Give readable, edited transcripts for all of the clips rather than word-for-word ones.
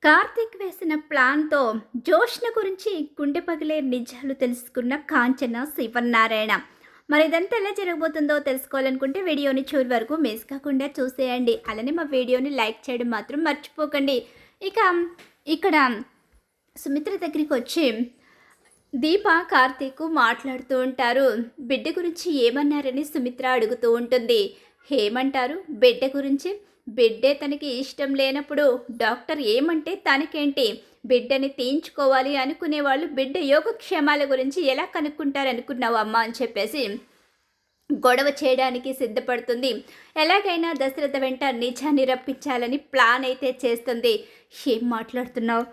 కార్తీక్ వేసిన ప్లాన్‌తో జోష్న గురించి గుండె పగిలే నిజాలు తెలుసుకున్న కాంచన, శివన్నారాయణ. మరి ఇదంతా ఎలా జరగబోతుందో తెలుసుకోవాలనుకుంటే వీడియోని చివరి వరకు మిస్ కాకుండా చూసేయండి. అలానే మా వీడియోని లైక్ చేయడం మాత్రం మర్చిపోకండి. ఇక ఇక్కడ సుమిత్ర దగ్గరికొచ్చి దీప, కార్తీక్ మాట్లాడుతూ ఉంటారు. బిడ్డ గురించి ఏమన్నారని సుమిత్ర అడుగుతూ ఉంటుంది. ఏమంటారు బిడ్డ గురించి? బిడ్డే తనకి ఇష్టం లేనప్పుడు డాక్టర్ ఏమంటే తనకేంటి? బిడ్డని తీయించుకోవాలి అనుకునేవాళ్ళు బిడ్డ యోగక్షేమాల గురించి ఎలా కనుక్కుంటారనుకున్నావు అమ్మ అని చెప్పేసి గొడవ చేయడానికి సిద్ధపడుతుంది. ఎలాగైనా దశరథ వెంట నిజాన్ని రప్పించాలని ప్లాన్ అయితే చేస్తుంది. ఏం మాట్లాడుతున్నావు?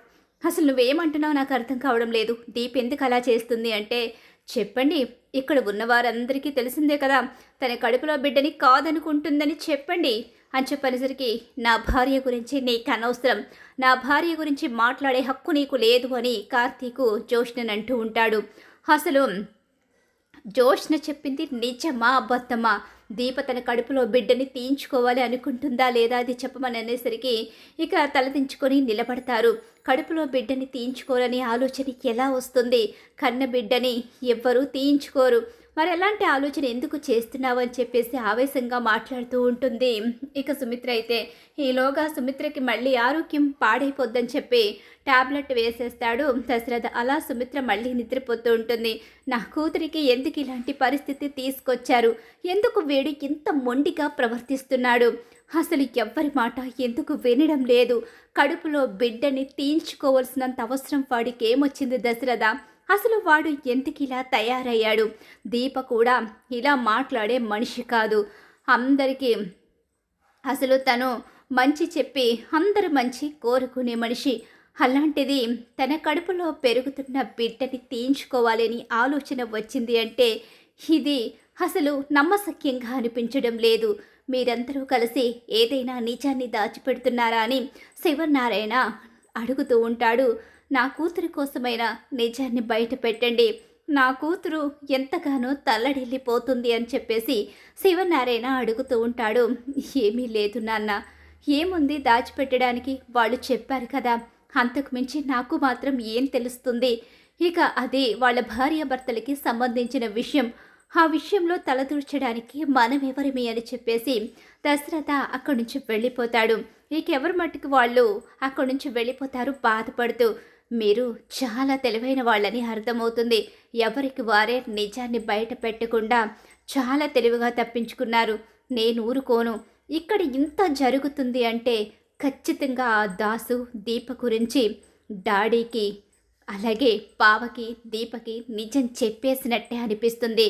అసలు నువ్వేమంటున్నావు నాకు అర్థం కావడం లేదు. దీప్ ఎందుకు అలా చేస్తుంది అంటే, చెప్పండి, ఇక్కడ ఉన్నవారందరికీ తెలిసిందే కదా, తన కడుపులో బిడ్డని కాదనుకుంటుందని చెప్పండి అని చెప్పనేసరికి, నా భార్య గురించి నీకు అనవసరం, నా భార్య గురించి మాట్లాడే హక్కు నీకు లేదు అని కార్తీకు జోష్నని అంటూ ఉంటాడు. అసలు జోష్న చెప్పింది నిజమా అబద్ధమా? దీప తన కడుపులో బిడ్డని తీయించుకోవాలి అనుకుంటుందా లేదా అది చెప్పమని అనేసరికి ఇక తలదించుకొని నిలబడతారు. కడుపులో బిడ్డని తీయించుకోవాలని ఆలోచన ఎలా వస్తుంది? కన్న బిడ్డని ఎవ్వరూ తీయించుకోరు. మరి ఎలాంటి ఆలోచన ఎందుకు చేస్తున్నావు అని చెప్పేసి ఆవేశంగా మాట్లాడుతూ ఉంటుంది. ఇక సుమిత్ర అయితే ఈలోగా సుమిత్రకి మళ్ళీ ఆరోగ్యం పాడైపోద్దని చెప్పి టాబ్లెట్ వేసేస్తాడు దశరథ. అలా సుమిత్ర మళ్ళీ నిద్రపోతూ ఉంటుంది. నా కూతురికి ఎందుకు ఇలాంటి పరిస్థితి తీసుకొచ్చారు? ఎందుకు వీడు ఇంత మొండిగా ప్రవర్తిస్తున్నాడు? అసలు ఎవ్వరి మాట ఎందుకు వినడం లేదు? కడుపులో బిడ్డని తీయించుకోవాల్సినంత అవసరం వాడికి ఏమొచ్చింది దశరథ? అసలు వాడు ఎందుకు ఇలా తయారయ్యాడు? దీప కూడా ఇలా మాట్లాడే మనిషి కాదు. అందరికీ అసలు తను మంచి చెప్పి అందరు మంచి కోరుకునే మనిషి. అలాంటిది తన కడుపులో పెరుగుతున్న బిడ్డని తీయించుకోవాలని ఆలోచన వచ్చింది అంటే ఇది అసలు నమ్మశక్యంగా అనిపించడం లేదు. మీరందరూ కలిసి ఏదైనా నిజాన్ని దాచిపెడుతున్నారా అని శివనారాయణ అడుగుతూ ఉంటాడు. నా కూతురి కోసమైనా నిజాన్ని బయట పెట్టండి, నా కూతురు ఎంతగానో తల్లడిల్లిపోతుంది అని చెప్పేసి శివనారాయణ అడుగుతూ ఉంటాడు. ఏమీ లేదు నాన్న, ఏముంది దాచిపెట్టడానికి? వాళ్ళు చెప్పారు కదా, అంతకు మించి నాకు మాత్రం ఏం తెలుస్తుంది? ఇక అది వాళ్ళ భార్యాభర్తలకి సంబంధించిన విషయం. ఆ విషయంలో తలదూర్చడానికి మనమెవరిమి అని చెప్పేసి దశరథ అక్కడి నుంచి వెళ్ళిపోతాడు. ఇక ఎవరి మట్టుకు వాళ్ళు అక్కడి నుంచి వెళ్ళిపోతారు బాధపడుతూ. మీరు చాలా తెలివైన వాళ్ళని అర్థమవుతుంది. ఎవరికి వారే నిజాన్ని బయట పెట్టకుండా చాలా తెలివిగా తప్పించుకున్నారు. నేను ఊరుకోను. ఇక్కడ ఇంత జరుగుతుంది అంటే ఖచ్చితంగా ఆ దాసు దీప గురించి డాడీకి అలాగే బావకి దీపకి నిజం చెప్పేసినట్టే అనిపిస్తుంది.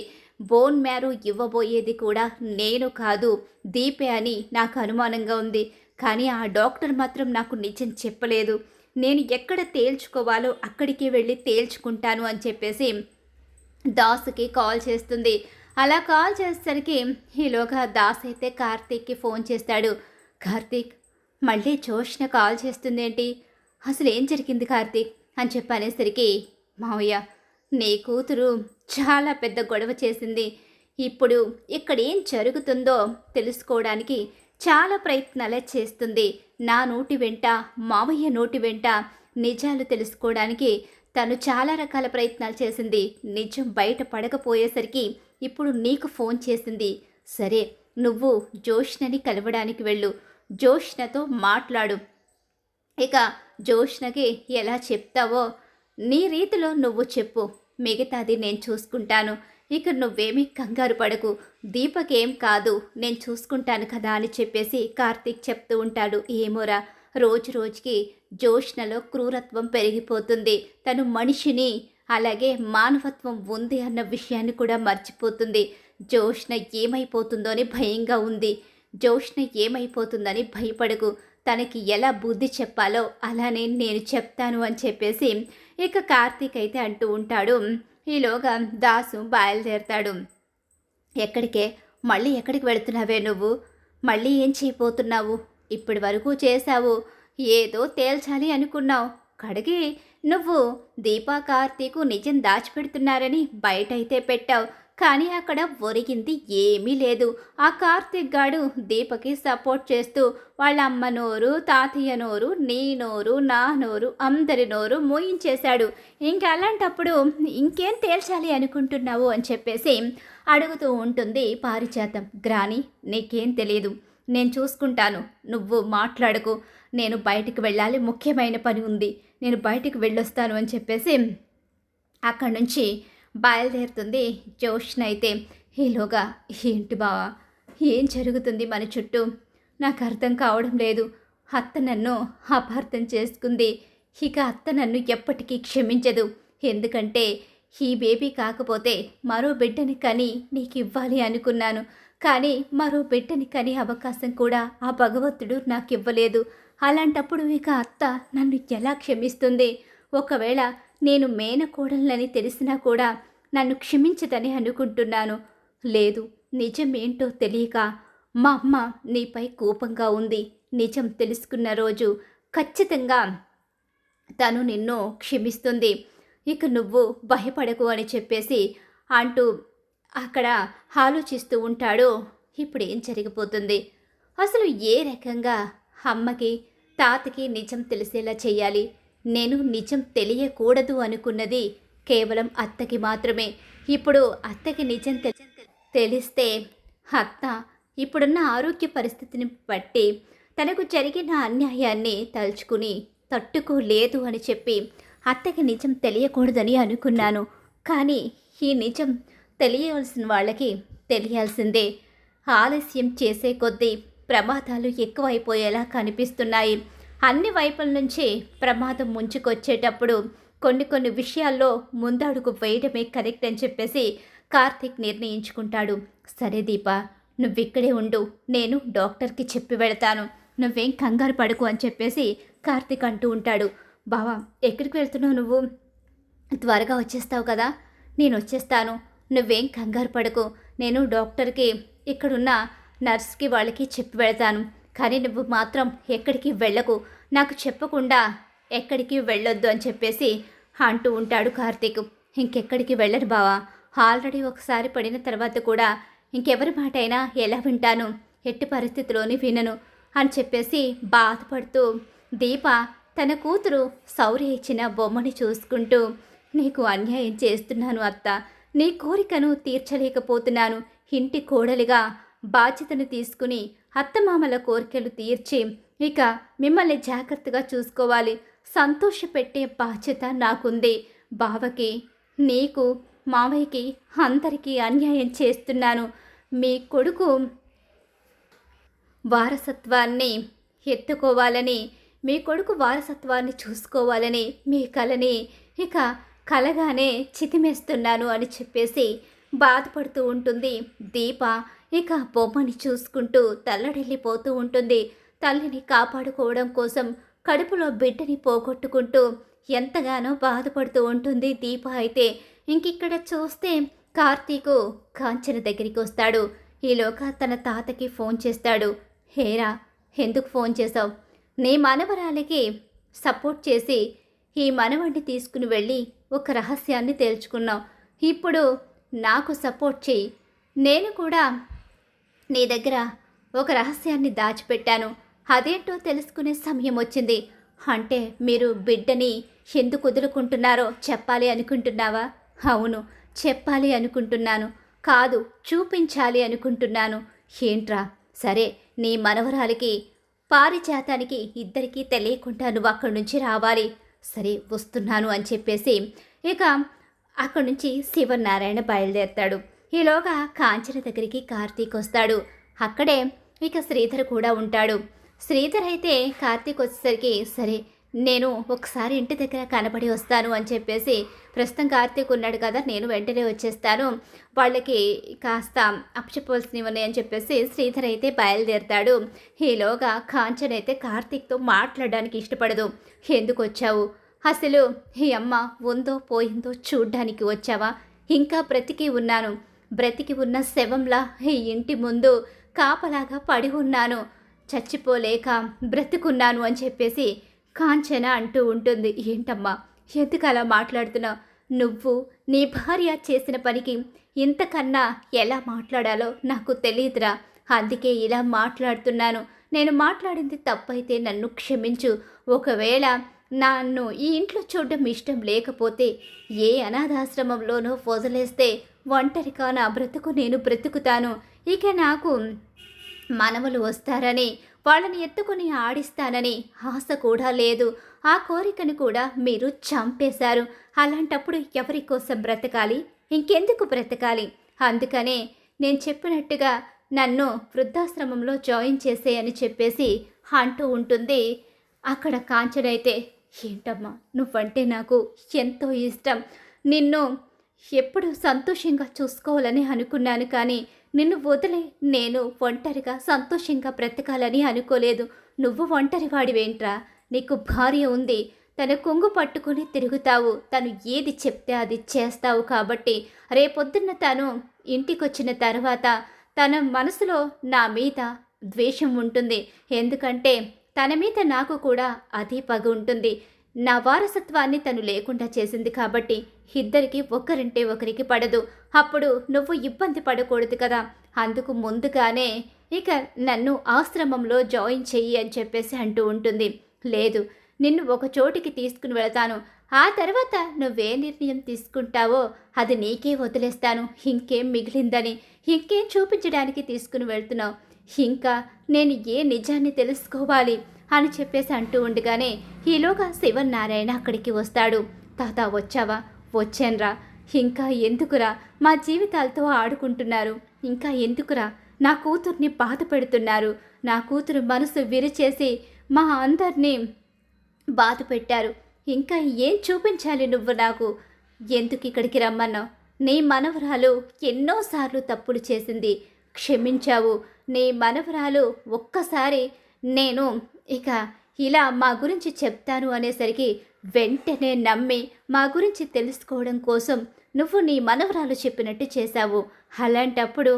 బోన్ మ్యారో ఇవ్వబోయేది కూడా నేను కాదు, దీపే అని నాకు అనుమానంగా ఉంది. కానీ ఆ డాక్టర్ మాత్రం నాకు నిజం చెప్పలేదు. నేను ఎక్కడ తేల్చుకోవాలో అక్కడికి వెళ్ళి తేల్చుకుంటాను అని చెప్పేసి దాసుకి కాల్ చేస్తుంది. అలా కాల్ చేసేసరికి ఈలోగా దాస్ అయితే కార్తీక్కి ఫోన్ చేస్తాడు. కార్తీక్, మళ్ళీ జోష్న కాల్ చేస్తుంది ఏంటి? అసలు ఏం జరిగింది కార్తీక్ అని చెప్పనేసరికి, మావయ్య, నీ కూతురు చాలా పెద్ద గొడవ చేసింది. ఇప్పుడు ఇక్కడ ఏం జరుగుతుందో తెలుసుకోవడానికి చాలా ప్రయత్నాలే చేస్తుంది. నా నోటి వెంట, మావయ్య నోటి వెంట నిజాలు తెలుసుకోవడానికి తను చాలా రకాల ప్రయత్నాలు చేసింది. నిజం బయట పడకపోయేసరికి ఇప్పుడు నీకు ఫోన్ చేసింది. సరే, నువ్వు జోష్నని కలవడానికి వెళ్ళు, జోష్నతో మాట్లాడు. ఇక జోష్నకి ఎలా చెప్తావో నీ రీతిలో నువ్వు చెప్పు, మిగతాది నేను చూసుకుంటాను. ఇక నువ్వేమీ కంగారు పడకు, దీపకేం కాదు, నేను చూసుకుంటాను కదా అని చెప్పేసి కార్తీక్ చెప్తూ ఉంటాడు. ఏమోరా, రోజు రోజుకి జోష్నలో క్రూరత్వం పెరిగిపోతుంది. తను మనిషిని అలాగే మానవత్వం ఉంది అన్న విషయాన్ని కూడా మర్చిపోతుంది. జోష్న ఏమైపోతుందో అని భయంగా ఉంది. జోష్న ఏమైపోతుందని భయపడకు, తనకి ఎలా బుద్ధి చెప్పాలో అలానే నేను చెప్తాను అని చెప్పేసి ఇక కార్తీక్ అయితే అంటూ ఉంటాడు. ఈలోగా దాసు బయలుదేరతాడు. ఎక్కడికే? మళ్ళీ ఎక్కడికి వెళుతున్నావే నువ్వు? మళ్ళీ ఏం చేయబోతున్నావు? ఇప్పటి వరకు చేశావు, ఏదో తేల్చాలి అనుకున్నావు. కడిగి నువ్వు దీపా కార్తీకు నిజం దాచిపెడుతున్నారని బయట అయితే పెట్టావు. కానీ అక్కడ ఒరిగింది ఏమీ లేదు. ఆ కార్తీక్ గాడు దీపకి సపోర్ట్ చేస్తూ వాళ్ళ అమ్మ నోరు, తాతయ్య నోరు, నీ నోరు, నా నోరు, అందరి నోరు మూయించేశాడు. ఇంక అలాంటప్పుడు ఇంకేం తేల్చాలి అనుకుంటున్నావు అని చెప్పేసి అడుగుతూ ఉంటుంది పారిజాతం. గ్రాని, నీకేం తెలియదు, నేను చూసుకుంటాను, నువ్వు మాట్లాడకు, నేను బయటికి వెళ్ళాలి, ముఖ్యమైన పని ఉంది, నేను బయటికి వెళ్ళొస్తాను అని చెప్పేసి అక్కడి నుంచి బయలుదేరుతుంది జోష్న. అయితే ఈలోగా ఏంటి బావా, ఏం జరుగుతుంది మన చుట్టూ, నాకు అర్థం కావడం లేదు. అత్త నన్ను అపార్థం చేసుకుంది. ఇక అత్త నన్ను ఎప్పటికీ క్షమించదు. ఎందుకంటే ఈ బేబీ కాకపోతే మరో బిడ్డని కని నీకు ఇవ్వాలి అనుకున్నాను. కానీ మరో బిడ్డని కని అవకాశం కూడా ఆ భగవంతుడు నాకు ఇవ్వలేదు. అలాంటప్పుడు ఇక అత్త నన్ను ఎలా క్షమిస్తుంది? ఒకవేళ నేను మేనకోడళ్ళని తెలిసినా కూడా నన్ను క్షమించదని అనుకుంటున్నాను. లేదు, నిజం ఏంటో తెలియక మా అమ్మ నీపై కోపంగా ఉంది. నిజం తెలుసుకున్న రోజు ఖచ్చితంగా తను నిన్ను క్షమిస్తుంది. ఇక నువ్వు భయపడకు అని చెప్పేసి అంటూ అక్కడ ఆలోచిస్తూ ఉంటాడు. ఇప్పుడు ఏం జరిగిపోతుంది, అసలు ఏ రకంగా అమ్మకి తాతకి నిజం తెలిసేలా చేయాలి? నేను నిజం తెలియకూడదు అనుకున్నది కేవలం అత్తకి మాత్రమే. ఇప్పుడు అత్తకి నిజం తెలిస్తే అత్త ఇప్పుడున్న ఆరోగ్య పరిస్థితిని బట్టి తనకు జరిగిన అన్యాయాన్ని తలుచుకుని తట్టుకోలేదు అని చెప్పి అత్తకి నిజం తెలియకూడదని అనుకున్నాను. కానీ ఈ నిజం తెలియవలసిన వాళ్ళకి తెలియాల్సిందే. ఆలస్యం చేసే కొద్దీ ప్రమాదాలు ఎక్కువైపోయేలా కనిపిస్తున్నాయి. అన్ని వైపుల నుంచి ప్రమాదం ముంచుకొచ్చేటప్పుడు కొన్ని విషయాల్లో ముందడుగు వేయడమే కరెక్ట్ అని చెప్పేసి కార్తీక్ నిర్ణయించుకుంటాడు. సరే దీప, నువ్విక్కడే ఉండు, నేను డాక్టర్కి చెప్పి వెళతాను, నువ్వేం కంగారు పడుకు అని చెప్పేసి కార్తీక్ అంటూ ఉంటాడు. బావా, ఎక్కడికి వెళ్తున్నావు నువ్వు? త్వరగా వచ్చేస్తావు కదా? నేను వచ్చేస్తాను, నువ్వేం కంగారు పడకు. నేను డాక్టర్కి, ఇక్కడున్న నర్స్కి వాళ్ళకి చెప్పి వెళతాను. కానీ నువ్వు మాత్రం ఎక్కడికి వెళ్ళకు, నాకు చెప్పకుండా ఎక్కడికి వెళ్ళొద్దు అని చెప్పేసి అంటూ ఉంటాడు కార్తీక్. ఇంకెక్కడికి వెళ్ళను బావా, ఆల్రెడీ ఒకసారి పడిన తర్వాత కూడా ఇంకెవరి మాట అయినా ఎలా వింటాను, ఎట్టి పరిస్థితిలోని వినను అని చెప్పేసి బాధపడుతూ దీప తన కూతురు శౌర్య ఇచ్చిన బొమ్మని చూసుకుంటూ, నీకు అన్యాయం చేస్తున్నాను అత్త, నీ కోరికను తీర్చలేకపోతున్నాను. ఇంటి కోడలిగా బాధ్యతను తీసుకుని అత్తమామల కోరికలు తీర్చి ఇక మిమ్మల్ని జాగ్రత్తగా చూసుకోవాలి, సంతోషపెట్టే బాధ్యత నాకుంది. బావకి, నీకు, మావయ్యకి అందరికీ అన్యాయం చేస్తున్నాను. మీ కొడుకు వారసత్వాన్ని ఎత్తుకోవాలని, మీ కొడుకు వారసత్వాన్ని చూసుకోవాలని మీ కలని ఇక కలగానే చితిమేస్తున్నాను అని చెప్పేసి బాధపడుతూ ఉంటుంది దీప. ఇక బొమ్మని చూసుకుంటూ తల్లడిల్లిపోతూ ఉంటుంది. తల్లిని కాపాడుకోవడం కోసం కడుపులో బిడ్డని పోగొట్టుకుంటూ ఎంతగానో బాధపడుతూ ఉంటుంది దీప. అయితే ఇంకిక్కడ చూస్తే కార్తీకు కాంచన దగ్గరికి వస్తాడు. ఈలోగా తన తాతకి ఫోన్ చేస్తాడు. హేరా, ఎందుకు ఫోన్ చేశావు? నీ మనవరాలికి సపోర్ట్ చేసి ఈ మనవడిని తీసుకుని వెళ్ళి ఒక రహస్యాన్ని తేల్చుకున్నావు. ఇప్పుడు నాకు సపోర్ట్ చేయి. నేను కూడా నీ దగ్గర ఒక రహస్యాన్ని దాచిపెట్టాను, అదేంటో తెలుసుకునే సమయం వచ్చింది. అంటే మీరు బిడ్డని ఎందుకు వదులుకుంటున్నారో చెప్పాలి అనుకుంటున్నావా? అవును, చెప్పాలి అనుకుంటున్నాను. కాదు, చూపించాలి అనుకుంటున్నాను. ఏంట్రా? సరే, నీ మనవరాలికి పారిజాతానికి ఇద్దరికీ తెలియకుండా నువ్వు అక్కడి నుంచి రావాలి. సరే, వస్తున్నాను అని చెప్పేసి ఇక అక్కడి నుంచి శివనారాయణ బయలుదేరతాడు. ఈలోగా కాంచన దగ్గరికి కార్తీక్ వస్తాడు. అక్కడే ఇక శ్రీధర్ కూడా ఉంటాడు. శ్రీధర్ అయితే కార్తీక్ వచ్చేసరికి సరే నేను ఒకసారి ఇంటి దగ్గర కనబడి వస్తాను అని చెప్పేసి, ప్రస్తుతం కార్తీక్ ఉన్నాడు కదా, నేను వెంటనే వచ్చేస్తాను, వాళ్ళకి కాస్త అప్పచెప్పవలసినవి ఉన్నాయని చెప్పేసి శ్రీధర్ అయితే బయలుదేరతాడు. ఈలోగా కాంచన అయితే కార్తీక్తో మాట్లాడడానికి ఇష్టపడదు. ఎందుకు వచ్చావు? అసలు ఈ అమ్మ ఉందో పోయిందో చూడ్డానికి వచ్చావా? ఇంకా బ్రతికి ఉన్నాను, బ్రతికి ఉన్న శవంలా ఈ ఇంటి ముందు కాపలాగా పడి ఉన్నాను, చచ్చిపోలేక బ్రతుకున్నాను అని చెప్పేసి కాంచన అంటూ ఉంటుంది. ఏంటమ్మా, ఎందుకు అలా మాట్లాడుతున్నావు? నువ్వు నీ భార్య చేసిన పనికి ఇంతకన్నా ఎలా మాట్లాడాలో నాకు తెలియదురా. అందుకే ఇలా మాట్లాడుతున్నాను. నేను మాట్లాడింది తప్పైతే నన్ను క్షమించు. ఒకవేళ నన్ను ఈ ఇంట్లో చూడడం ఇష్టం లేకపోతే ఏ అనాథాశ్రమంలోనో వదిలేస్తే ఒంటరిగా నా బ్రతుకు నేను బ్రతుకుతాను. ఇక నాకు మనవలు వస్తారని వాళ్ళని ఎత్తుకుని ఆడిస్తానని ఆశ కూడా లేదు. ఆ కోరికను కూడా మీరు చంపేశారు. అలాంటప్పుడు ఎవరి కోసం బ్రతకాలి? ఇంకెందుకు బ్రతకాలి? అందుకనే నేను చెప్పినట్టుగా నన్ను వృద్ధాశ్రమంలో జాయిన్ చేసేయని చెప్పేసి అంటూ ఉంటుంది. అక్కడ కాంచనైతే, ఏంటమ్మా నువ్వంటే నాకు ఎంతో ఇష్టం. నిన్ను ఎప్పుడు సంతోషంగా చూసుకోవాలని అనుకున్నాను, కానీ నిన్ను వదిలే నేను ఒంటరిగా సంతోషంగా బ్రతకాలని అనుకోలేదు. నువ్వు ఒంటరి వాడివేంట్రా? నీకు భార్య ఉంది, తన కొంగు పట్టుకుని తిరుగుతావు, తను ఏది చెప్తే అది చేస్తావు. కాబట్టి రేపొద్దున్న తను ఇంటికొచ్చిన తర్వాత తన మనసులో నా మీద ద్వేషం ఉంటుంది. ఎందుకంటే తన మీద నాకు కూడా అదే పగ ఉంటుంది. నా వారసత్వాన్ని తను లేకుండా చేసింది కాబట్టి ఇద్దరికి ఒకరింటే ఒకరికి పడదు. అప్పుడు నువ్వు ఇబ్బంది పడకూడదు కదా. అందుకు ముందుగానే ఇక నన్ను ఆశ్రమంలో జాయిన్ చెయ్యి అని చెప్పేసి అంటూ ఉంటుంది. లేదు, నిన్ను ఒక చోటికి తీసుకుని వెళతాను. ఆ తర్వాత నువ్వే నిర్ణయం తీసుకుంటావో అది నీకే వదిలేస్తాను. ఇంకేం మిగిలిందని, ఇంకేం చూపించడానికి తీసుకుని వెళ్తున్నావు? ఇంకా నేను ఏ నిజాన్ని తెలుసుకోవాలి అని చెప్పేసి అంటూ ఉండగానే ఈలోగా శివనారాయణ అక్కడికి వస్తాడు. తాత వచ్చావా? వచ్చాన్రా. ఇంకా ఎందుకురా మా జీవితాలతో ఆడుకుంటున్నారు? ఇంకా ఎందుకురా నా కూతుర్ని బాధ పెడుతున్నారు? నా కూతురు మనసు విరిచేసి మా అందరినీ బాధ పెట్టారు. ఇంకా ఏం చూపించాలి నువ్వు నాకు? ఎందుకు ఇక్కడికి రమ్మన్నావు? నీ మనవరాలు ఎన్నోసార్లు తప్పులు చేసింది, క్షమించావు. నీ మనవరాలు ఒక్కసారి నేను ఇక ఇలా మా గురించి చెప్తాను అనేసరికి వెంటనే నమ్మి మా గురించి తెలుసుకోవడం కోసం నువ్వు నీ మనవరాలు చెప్పినట్టు చేశావు. అలాంటప్పుడు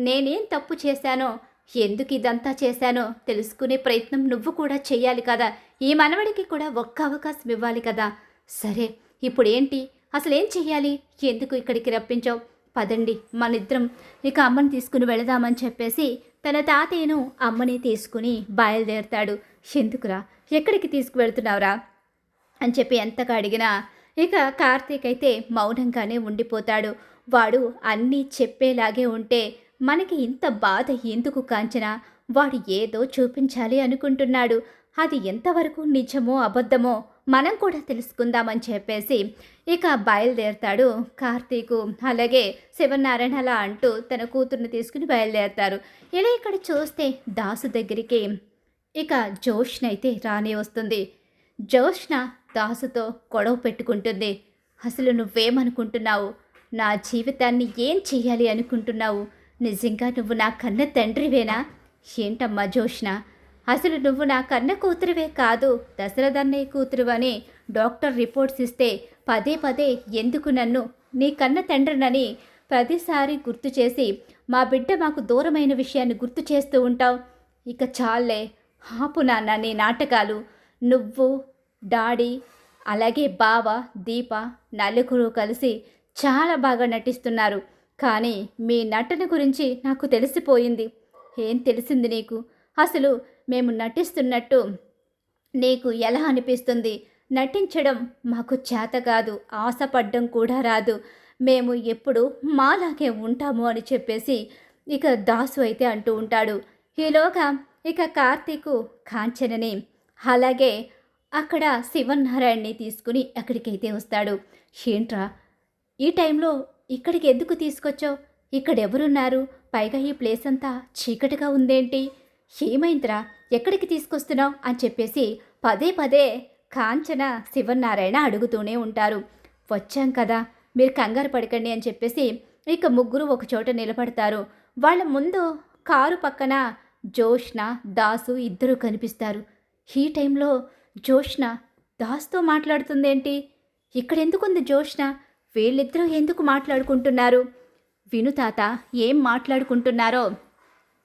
నేనేం తప్పు చేశానో, ఎందుకు ఇదంతా చేశానో తెలుసుకునే ప్రయత్నం నువ్వు కూడా చెయ్యాలి కదా. ఈ మనవడికి కూడా ఒక్క అవకాశం ఇవ్వాలి కదా. సరే, ఇప్పుడు ఏంటి? అసలు ఏం చెయ్యాలి? ఎందుకు ఇక్కడికి రప్పించావు? పదండి, మనిద్దరం ఇక అమ్మని తీసుకుని వెళదామని చెప్పేసి తన తాతయ్యను అమ్మని తీసుకుని బయలుదేరుతాడు. ఎందుకురా, ఎక్కడికి తీసుకువెళ్తున్నావురా అని చెప్పి ఎంతగా అడిగినా ఇక కార్తీక్ అయితే మౌనంగానే ఉండిపోతాడు. వాడు అన్నీ చెప్పేలాగే ఉంటే మనకి ఇంత బాధ ఎందుకు కాంచనా? వాడు ఏదో చూపించాలి అనుకుంటున్నాడు. అది ఎంతవరకు నిజమో అబద్ధమో మనం కూడా తెలుసుకుందామని చెప్పేసి ఇక బయలుదేరతాడు కార్తీకు. అలాగే శివనారాయణ అలా అంటూ తన కూతుర్ని తీసుకుని బయలుదేరతారు. ఇలా ఇక్కడ చూస్తే దాసు దగ్గరికి ఇక జోష్న అయితే రానే వస్తుంది. జోష్న దాసుతో గొడవ పెట్టుకుంటుంది. అసలు నువ్వేమనుకుంటున్నావు? నా జీవితాన్ని ఏం చెయ్యాలి అనుకుంటున్నావు? నిజంగా నువ్వు నా కన్న తండ్రివేనా? ఏంటమ్మా జోష్న, అసలు నువ్వు నా కన్న కూతురువే కాదు, దశరథన్నయ్య కూతురు అని డాక్టర్ రిపోర్ట్స్ ఇస్తే పదే పదే ఎందుకు నన్ను నీ కన్న తండ్రినని ప్రతిసారి గుర్తు చేసి మా బిడ్డ మాకు దూరమైన విషయాన్ని గుర్తు చేస్తూ ఉంటావు? ఇక చాలే, ఆపు నాన్న నీ నాటకాలు. నువ్వు, డాడీ, అలాగే బావ, దీప నలుగురు కలిసి చాలా బాగా నటిస్తున్నారు. కానీ మీ నటన గురించి నాకు తెలిసిపోయింది. ఏం తెలిసింది నీకు? అసలు మేము నటిస్తున్నట్టు నీకు ఎలా అనిపిస్తుంది? నటించడం మాకు చేత కాదు, ఆశపడ్డం కూడా రాదు. మేము ఎప్పుడు మాలాగే ఉంటాము అని చెప్పేసి ఇక దాసు అయితే అంటూ ఉంటాడు. ఈలోగా ఇక కార్తీకు కాంచనని అలాగే అక్కడ శివనారాయణని తీసుకుని అక్కడికైతే వస్తాడు. ఏంట్రా ఈ టైంలో ఇక్కడికి ఎందుకు తీసుకొచ్చావు? ఇక్కడెవరున్నారు? పైగా ఈ ప్లేస్ అంతా చీకటిగా ఉందేంటి? ఏమైందిరా, ఎక్కడికి తీసుకొస్తున్నావు అని చెప్పేసి పదే పదే కాంచన శివనారాయణ అడుగుతూనే ఉంటారు. వచ్చాం కదా, మీరు కంగారు పడకండి అని చెప్పేసి ఇక ముగ్గురు ఒక చోట నిలబడతారు. వాళ్ళ ముందు కారు పక్కన జోష్న, దాసు ఇద్దరు కనిపిస్తారు. ఈ టైంలో జోష్న దాసుతో మాట్లాడుతుందేంటి? ఇక్కడెందుకుంది జోష్న? వీళ్ళిద్దరూ ఎందుకు మాట్లాడుకుంటున్నారు? విను తాత, ఏం మాట్లాడుకుంటున్నారో,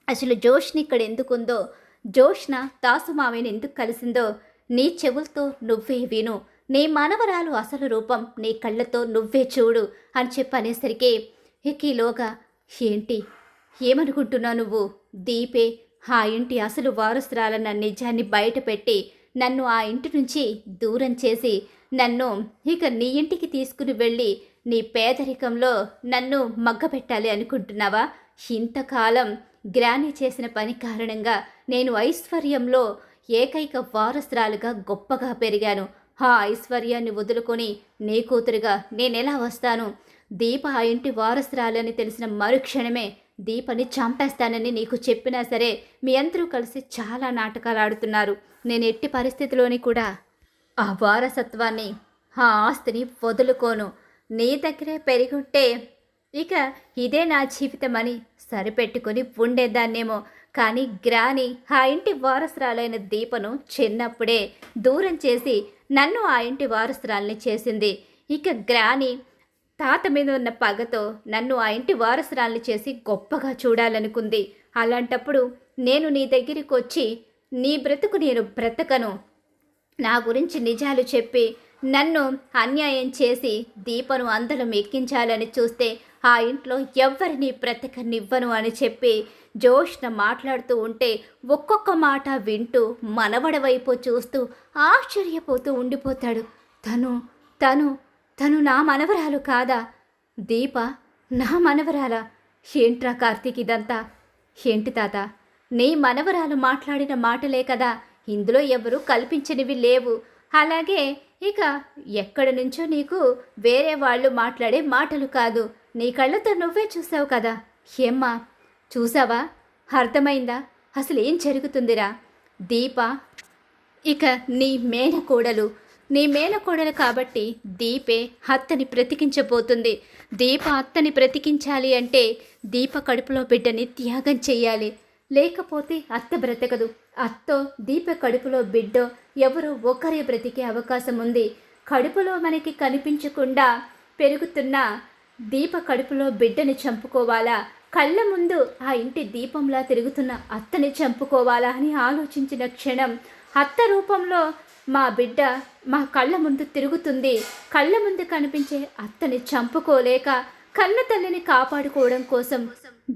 అసలు జోష్ని ఇక్కడ ఎందుకుందో, జోష్న దాసు మావయ్యని ఎందుకు కలిసిందో నీ చెవులతో నువ్వే విను. నీ మనవరాలు అసలు రూపం నీ కళ్ళతో నువ్వే చూడు అని చెప్పనేసరికి ఈలోగా ఏంటి ఏమనుకుంటున్నావు నువ్వు? దీపే ఆ ఇంటి అసలు వారసురాలన్న నిజాన్ని బయటపెట్టి నన్ను ఆ ఇంటి నుంచి దూరం చేసి నన్ను ఇక నీ ఇంటికి తీసుకుని వెళ్ళి నీ పేదరికంలో నన్ను మగ్గపెట్టాలి అనుకుంటున్నావా? ఇంతకాలం గ్రాని చేసిన పని కారణంగా నేను ఐశ్వర్యంలో ఏకైక వారసురాలుగా గొప్పగా పెరిగాను. ఆ ఐశ్వర్యాన్ని వదులుకొని నీ కూతురుగా నేనెలా వస్తాను? దీప ఆ ఇంటి వారసురాలని తెలిసిన మరుక్షణమే దీపని చంపేస్తానని నీకు చెప్పినా సరే మీ అందరూ కలిసి చాలా నాటకాలు ఆడుతున్నారు. నేను ఎట్టి పరిస్థితిలోని కూడా ఆ వారసత్వాన్ని ఆ ఆస్తిని వదులుకోను. నీ దగ్గరే పెరిగుంటే ఇక ఇదే నా జీవితం అని సరిపెట్టుకుని ఉండేదాన్నేమో. కానీ గ్రాని ఆ ఇంటి వారసురాలైన దీపను చిన్నప్పుడే దూరం చేసి నన్ను ఆ ఇంటి వారసురాల్ని చేసింది. ఇక గ్రాని తాత మీద ఉన్న పగతో నన్ను ఆ ఇంటి వారసురాల్ని చేసి గొప్పగా చూడాలనుకుంది. అలాంటప్పుడు నేను నీ దగ్గరికి వచ్చి నీ బ్రతుకు నేను బ్రతకను, నా గురించి నిజాలు చెప్పి నన్ను అన్యాయం చేసి దీపను అందరం ఎక్కించాలని చూస్తే ఆ ఇంట్లో ఎవ్వరిని బ్రతకనివ్వను అని చెప్పి జోష్న మాట్లాడుతూ ఉంటే ఒక్కొక్క మాట వింటూ మనవడ వైపు చూస్తూ ఆశ్చర్యపోతూ ఉండిపోతాడు. తను తను తను నా మనవరాలు కాదా? దీప నా మనవరాలా? ఏంట్రా కార్తీక్ ఇదంతా? ఏంటి తాత, నీ మనవరాలు మాట్లాడిన మాటలే కదా, ఇందులో ఎవరు కల్పించినవి లేవు. అలాగే ఇక ఎక్కడి నుంచో నీకు వేరే వాళ్ళు మాట్లాడే మాటలు కాదు, నీ కళ్ళతో నువ్వే చూసావు కదా. ఏమ్మా చూసావా? అర్థమైందా అసలు ఏం జరుగుతుందిరా? దీప ఇక నీ మేనకోడలు కాబట్టి దీపే అత్తని బ్రతికించబోతుంది. దీప అత్తని బ్రతికించాలి అంటే దీప కడుపులో బిడ్డని త్యాగం చెయ్యాలి, లేకపోతే అత్త బ్రతకదు. అత్తో దీప కడుపులో బిడ్డో ఎవరో ఒకరే బ్రతికే అవకాశం ఉంది. కడుపులో మనకి కనిపించకుండా పెరుగుతున్న దీప కడుపులో బిడ్డని చంపుకోవాలా, కళ్ళ ముందు ఆ ఇంటి దీపంలా తిరుగుతున్న అత్తని చంపుకోవాలా అని ఆలోచించిన క్షణం అత్త రూపంలో మా బిడ్డ మా కళ్ళ ముందు తిరుగుతుంది. కళ్ళ ముందు కనిపించే అత్తని చంపుకోలేక కన్న తల్లిని కాపాడుకోవడం కోసం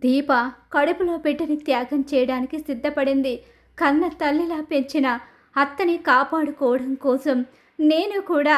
దీప కడుపులో బిడ్డని త్యాగం చేయడానికి సిద్ధపడింది. కన్న తల్లిలా పెంచిన అత్తని కాపాడుకోవడం కోసం నేను కూడా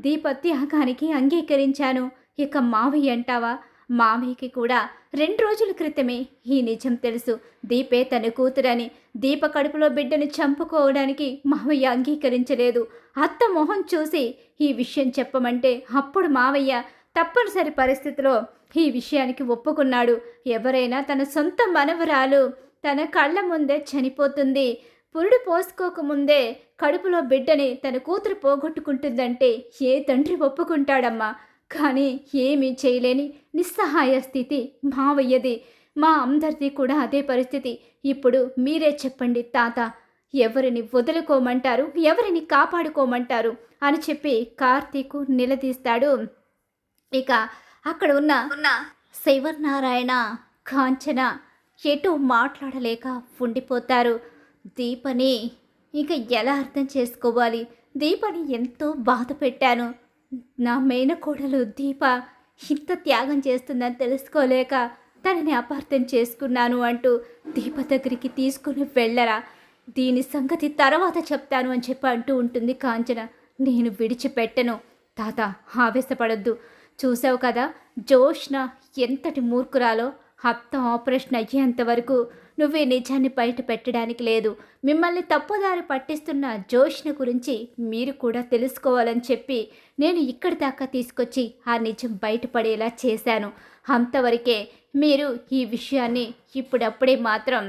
దీప త్యాగానికి అంగీకరించాను. ఇక మావయ్య అంటావా? మావయ్యకి కూడా 2 రోజుల క్రితమే ఈ నిజం తెలుసు. దీపే తన కూతురని. దీప కడుపులో బిడ్డని చంపుకోవడానికి మావయ్య అంగీకరించలేదు. అత్త మొహం చూసి ఈ విషయం చెప్పమంటే అప్పుడు మావయ్య తప్పనిసరి పరిస్థితిలో ఈ విషయానికి ఒప్పుకున్నాడు. ఎవరైనా తన సొంత మనవరాలు తన కళ్ళ ముందే చనిపోతుంది, పురుడు పోసుకోకముందే కడుపులో బిడ్డని తన కూతురు పోగొట్టుకుంటుందంటే ఏ తండ్రి ఒప్పుకుంటాడమ్మా? కానీ ఏమీ చేయలేని నిస్సహాయ స్థితి మావయ్యది. మా అందరిది కూడా అదే పరిస్థితి. ఇప్పుడు మీరే చెప్పండి తాత, ఎవరిని వదులుకోమంటారు, ఎవరిని కాపాడుకోమంటారు అని చెప్పి కార్తీకు నిలదీస్తాడు. ఇక అక్కడ ఉన్న శివనారాయణ, కాంచన ఎటు మాట్లాడలేక ఉండిపోతారు. దీపని ఇక ఎలా అర్థం చేసుకోవాలి? దీపని ఎంతో బాధ పెట్టాను. నా మేనకోడలు దీప ఇంత త్యాగం చేస్తుందని తెలుసుకోలేక తనని అపార్థం చేసుకున్నాను అంటూ దీప దగ్గరికి తీసుకుని వెళ్ళరా, దీని సంగతి తర్వాత చెప్తాను అని చెప్పి అంటూ ఉంటుంది కాంచన. నేను విడిచిపెట్టను తాత, ఆవేశపడొద్దు. చూసావు కదా జోష్న ఎంతటి మూర్ఖురాలో. అత్త ఆపరేషన్ అయ్యేంత వరకు నువ్వే నిజాన్ని బయట పెట్టడానికి లేదు. మిమ్మల్ని తప్పుదారి పట్టిస్తున్న జోష్న గురించి మీరు కూడా తెలుసుకోవాలని చెప్పి నేను ఇక్కడి దాకా తీసుకొచ్చి ఆ నిజం బయటపడేలా చేశాను. అంతవరకే మీరు ఈ విషయాన్ని ఇప్పుడప్పుడే మాత్రం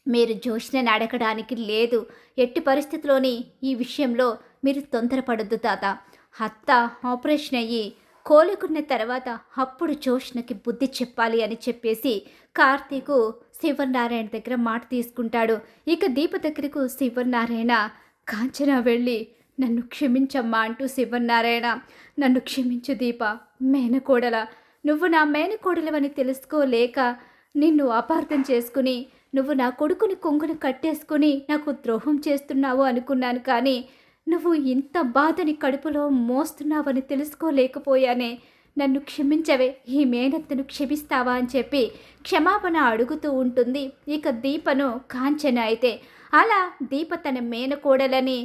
మీరు జోష్నని అడగడానికి లేదు. ఎట్టి పరిస్థితిలోని ఈ విషయంలో మీరు తొందరపడద్దు తాత. అత్త ఆపరేషన్ అయ్యి కోలుకున్న తర్వాత అప్పుడు జోష్నకి బుద్ధి చెప్పాలి అని చెప్పేసి కార్తీకు శివనారాయణ దగ్గర మాట తీసుకుంటాడు. ఇక దీప దగ్గరకు శివనారాయణ, కాంచన వెళ్ళి నన్ను క్షమించమ్మా అంటూ శివనారాయణ, నన్ను క్షమించు దీప, మేనకోడల, నువ్వు నా మేనకోడలవని తెలుసుకోలేక నిన్ను అపార్థం చేసుకుని నువ్వు నా కొడుకుని కొంగును కట్టేసుకుని నాకు ద్రోహం చేస్తున్నావు అనుకున్నాను. కానీ నువ్వు ఇంత బాధని కడుపులో మోస్తున్నావని తెలుసుకోలేకపోయానే. నన్ను క్షమించవే, ఈ మేనత్తను క్షమిస్తావా అని చెప్పి క్షమాపణ అడుగుతూ ఉంటుంది. ఇక దీపను కాంచన అయితే అలా దీప తన మేనకోడలని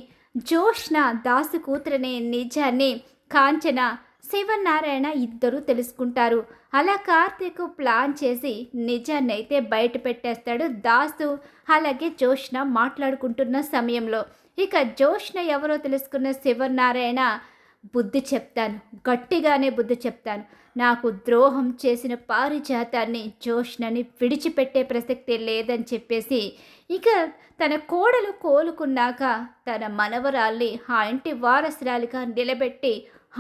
జోష్న దాసు కూతురనే నిజాన్ని కాంచన శివనారాయణ ఇద్దరూ తెలుసుకుంటారు. అలా కార్తీక్ ప్లాన్ చేసి నిజాన్ని అయితే బయట పెట్టేస్తాడు. దాసు అలాగే జోష్న మాట్లాడుకుంటున్న సమయంలో ఇక జోష్న ఎవరో తెలుసుకున్న శివనారాయణ బుద్ధి చెప్తాను, గట్టిగానే బుద్ధి చెప్తాను. నాకు ద్రోహం చేసిన పారిజాతాన్ని జోష్నని విడిచిపెట్టే ప్రసక్తే లేదని చెప్పేసి ఇక తన కోడలు కోలుకున్నాక తన మనవరాల్ని ఆ ఇంటి వారసురాలిగా నిలబెట్టి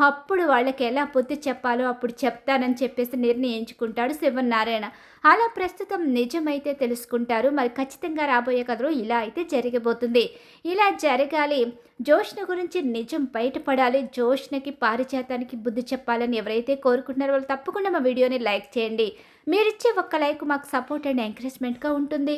అప్పుడు వాళ్ళకి ఎలా బుద్ధి చెప్పాలో అప్పుడు చెప్తానని చెప్పేసి నిర్ణయించుకుంటాడు శివనారాయణ. అలా ప్రస్తుతం నిజమైతే తెలుసుకుంటారు. మరి ఖచ్చితంగా రాబోయే కథలో ఇలా అయితే జరగబోతుంది. ఇలా జరగాలి, జోష్న గురించి నిజం బయటపడాలి, జోష్నకి పారిజాతానికి బుద్ధి చెప్పాలని ఎవరైతే కోరుకుంటున్నారో వాళ్ళు తప్పకుండా మా వీడియోని లైక్ చేయండి. మీరిచ్చే ఒక్క లైక్ మాకు సపోర్ట్ అండ్ ఎంకరేజ్మెంట్గా ఉంటుంది.